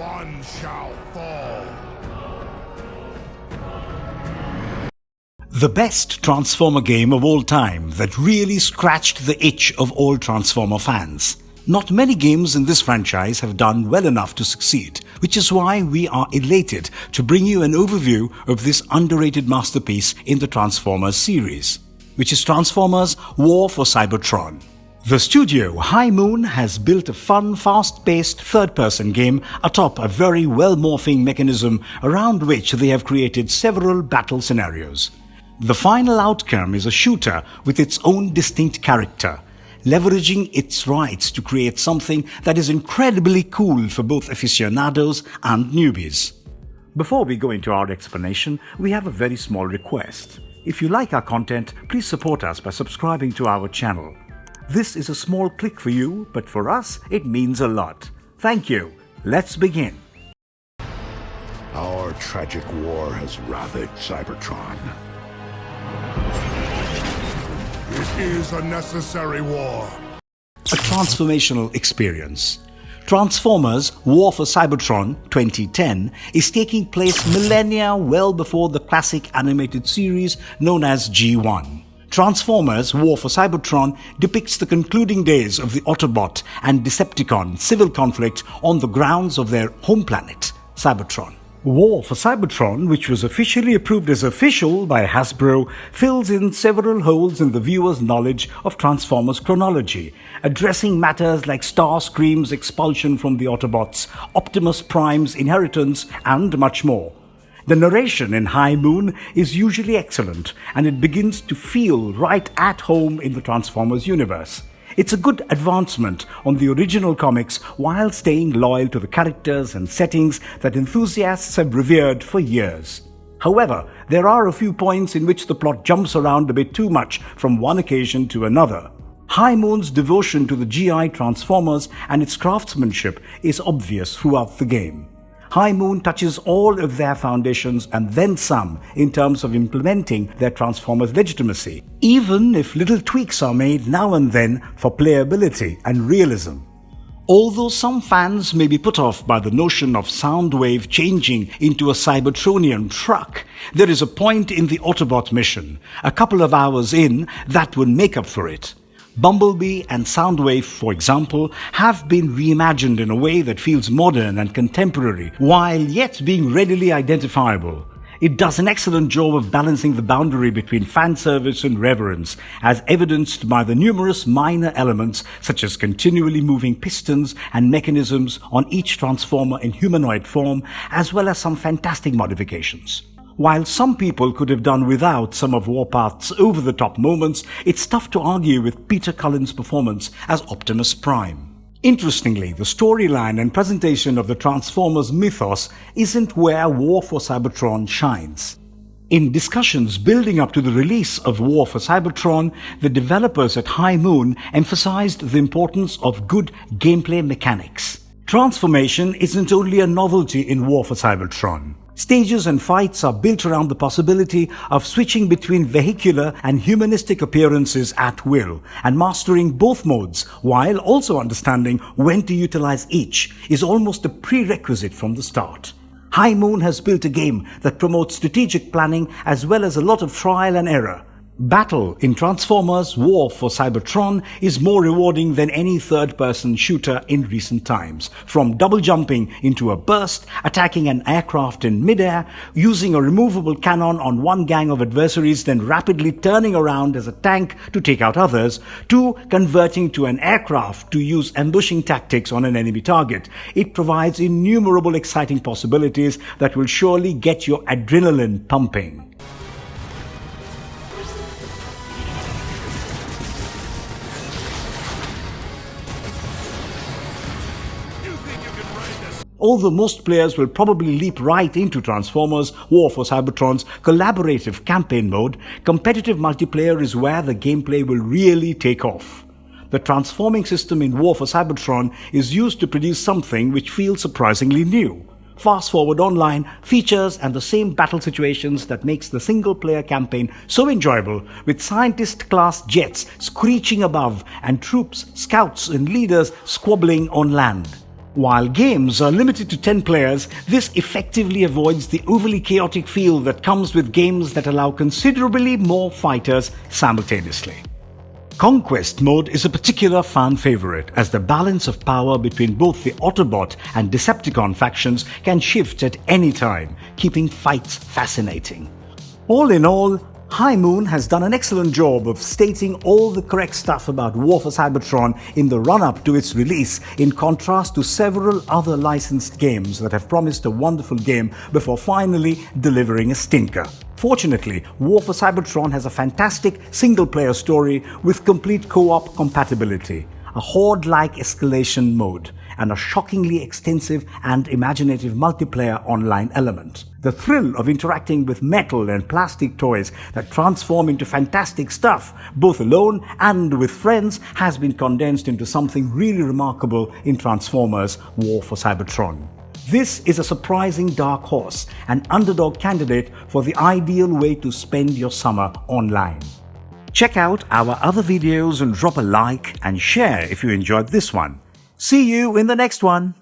one shall fall. The best Transformer game of all time that really scratched the itch of all Transformer fans. Not many games in this franchise have done well enough to succeed, which is why we are elated to bring you an overview of this underrated masterpiece in the Transformers series, which is Transformers War for Cybertron. The studio, High Moon, has built a fun, fast-paced third-person game atop a very well-morphing mechanism around which they have created several battle scenarios. The final outcome is a shooter with its own distinct character, leveraging its rights to create something that is incredibly cool for both aficionados and newbies. Before we go into our explanation, we have a very small request. If you like our content, please support us by subscribing to our channel. This is a small click for you, but for us, it means a lot. Thank you. Let's begin. Our tragic war has ravaged Cybertron. It is a necessary war. A transformational experience. Transformers War for Cybertron 2010 is taking place millennia well before the classic animated series known as G1. Transformers War for Cybertron depicts the concluding days of the Autobot and Decepticon civil conflict on the grounds of their home planet, Cybertron. War for Cybertron, which was officially approved as official by Hasbro, fills in several holes in the viewer's knowledge of Transformers chronology, addressing matters like Starscream's expulsion from the Autobots, Optimus Prime's inheritance, and much more. The narration in High Moon is usually excellent, and it begins to feel right at home in the Transformers universe. It's a good advancement on the original comics while staying loyal to the characters and settings that enthusiasts have revered for years. However, there are a few points in which the plot jumps around a bit too much from one occasion to another. High Moon's devotion to the GI Transformers and its craftsmanship is obvious throughout the game. High Moon touches all of their foundations and then some in terms of implementing their Transformers legitimacy, even if little tweaks are made now and then for playability and realism. Although some fans may be put off by the notion of Soundwave changing into a Cybertronian truck, there is a point in the Autobot mission, a couple of hours in, that would make up for it. Bumblebee and Soundwave, for example, have been reimagined in a way that feels modern and contemporary, while yet being readily identifiable. It does an excellent job of balancing the boundary between fan service and reverence, as evidenced by the numerous minor elements such as continually moving pistons and mechanisms on each Transformer in humanoid form, as well as some fantastic modifications. While some people could have done without some of Warpath's over-the-top moments, it's tough to argue with Peter Cullen's performance as Optimus Prime. Interestingly, the storyline and presentation of the Transformers mythos isn't where War for Cybertron shines. In discussions building up to the release of War for Cybertron, the developers at High Moon emphasized the importance of good gameplay mechanics. Transformation isn't only a novelty in War for Cybertron. Stages and fights are built around the possibility of switching between vehicular and humanistic appearances at will, and mastering both modes while also understanding when to utilize each is almost a prerequisite from the start. High Moon has built a game that promotes strategic planning as well as a lot of trial and error. Battle in Transformers War for Cybertron is more rewarding than any third-person shooter in recent times. From double jumping into a burst, attacking an aircraft in midair, using a removable cannon on one gang of adversaries, then rapidly turning around as a tank to take out others, to converting to an aircraft to use ambushing tactics on an enemy target. It provides innumerable exciting possibilities that will surely get your adrenaline pumping. Although most players will probably leap right into Transformers War for Cybertron's collaborative campaign mode, competitive multiplayer is where the gameplay will really take off. The transforming system in War for Cybertron is used to produce something which feels surprisingly new. Fast Forward Online features and the same battle situations that makes the single-player campaign so enjoyable, with scientist-class jets screeching above and troops, scouts and leaders squabbling on land. While games are limited to 10 players, this effectively avoids the overly chaotic feel that comes with games that allow considerably more fighters simultaneously. Conquest Mode is a particular fan favorite, as the balance of power between both the Autobot and Decepticon factions can shift at any time, keeping fights fascinating. All in all, High Moon has done an excellent job of stating all the correct stuff about War for Cybertron in the run-up to its release, in contrast to several other licensed games that have promised a wonderful game before finally delivering a stinker. Fortunately, War for Cybertron has a fantastic single-player story with complete co-op compatibility, a horde-like escalation mode, and a shockingly extensive and imaginative multiplayer online element. The thrill of interacting with metal and plastic toys that transform into fantastic stuff, both alone and with friends, has been condensed into something really remarkable in Transformers War for Cybertron. This is a surprising dark horse, an underdog candidate for the ideal way to spend your summer online. Check out our other videos and drop a like and share if you enjoyed this one. See you in the next one.